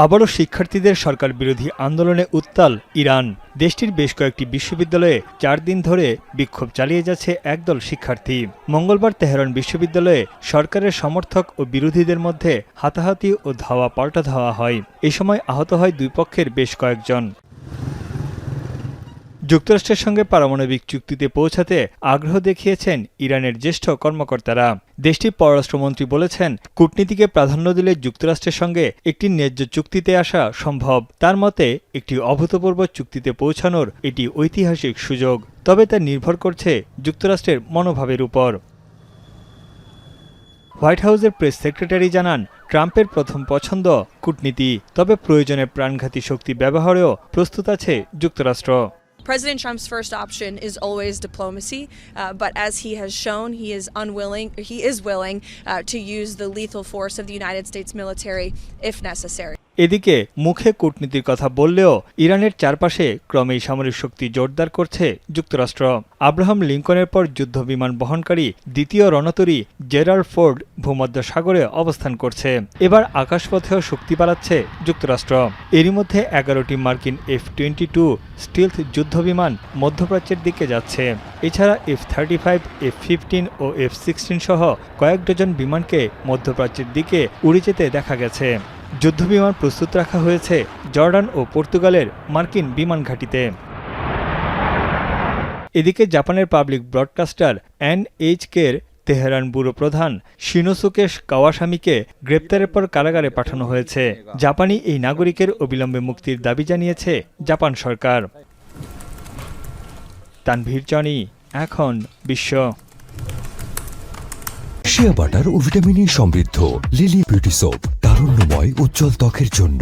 আবারও শিক্ষার্থীদের সরকার বিরোধী আন্দোলনে উত্তাল ইরান। দেশটির বেশ কয়েকটি বিশ্ববিদ্যালয়ে 4 দিন ধরে বিক্ষোভ চালিয়ে যাচ্ছে একদল শিক্ষার্থী। মঙ্গলবার তেহরান বিশ্ববিদ্যালয়ে সরকারের সমর্থক ও বিরোধীদের মধ্যে হাতাহাতি ও ধাওয়া পাল্টা ধাওয়া হয়। এ সময় আহত হয় দুই পক্ষের বেশ কয়েকজন। যুক্তরাষ্ট্রের সঙ্গে পারমাণবিক চুক্তিতে পৌঁছাতে আগ্রহ দেখিয়েছেন ইরানের জ্যেষ্ঠ কর্মকর্তারা। দেশটির পররাষ্ট্রমন্ত্রী বলেছেন, কূটনীতিকে প্রাধান্য দিলে যুক্তরাষ্ট্রের সঙ্গে একটি ন্যায্য চুক্তিতে আসা সম্ভব। তার মতে, একটি অভূতপূর্ব চুক্তিতে পৌঁছানোর এটি ঐতিহাসিক সুযোগ। তবে তা নির্ভর করছে যুক্তরাষ্ট্রের মনোভাবের উপর। হোয়াইট হাউসের প্রেস সেক্রেটারি জানান, ট্রাম্পের প্রথম পছন্দ কূটনীতি, তবে প্রয়োজনে প্রাণঘাতী শক্তি ব্যবহারেও প্রস্তুত আছে যুক্তরাষ্ট্র। President Trump's first option is always diplomacy, but as he has shown, he is willing to use the lethal force of the United States military if necessary. এদিকে মুখে কূটনীতির কথা বললেও ইরানের চারপাশে ক্রমেই সামরিক শক্তি জোরদার করছে যুক্তরাষ্ট্র। আব্রাহাম লিঙ্কনের পর যুদ্ধবিমান বহনকারী দ্বিতীয় রণতরী জেরাল্ড ফোর্ড ভূমধ্য সাগরে অবস্থান করছে। এবার আকাশপথেও শক্তি বাড়াচ্ছে যুক্তরাষ্ট্র। এরই মধ্যে 11টি মার্কিন F-22 স্টিলথ যুদ্ধবিমান মধ্যপ্রাচ্যের দিকে যাচ্ছে। এছাড়া F-35, F-15 ও F-16 সহ কয়েক ডজন বিমানকে মধ্যপ্রাচ্যের দিকে উড়ে যেতে দেখা গেছে। যুদ্ধবিমান প্রস্তুত রাখা হয়েছে জর্ডান ও পর্তুগালের মার্কিন বিমান ঘাঁটিতে। এদিকে জাপানের পাবলিক ব্রডকাস্টার NHK-র তেহরান ব্যুরো প্রধান শিনোসুকে কাওয়াসামিকে গ্রেপ্তারের পর কারাগারে পাঠানো হয়েছে। জাপানি এই নাগরিকের অবিলম্বে মুক্তির দাবি জানিয়েছে জাপান সরকার। তানভীর জনি, এখন বিশ্ব। শিয়া বাটার ও ভিটামিন ই সমৃদ্ধ লিলি বিউটি সোপ, তারুণ্যময় উজ্জ্বল ত্বকের জন্য।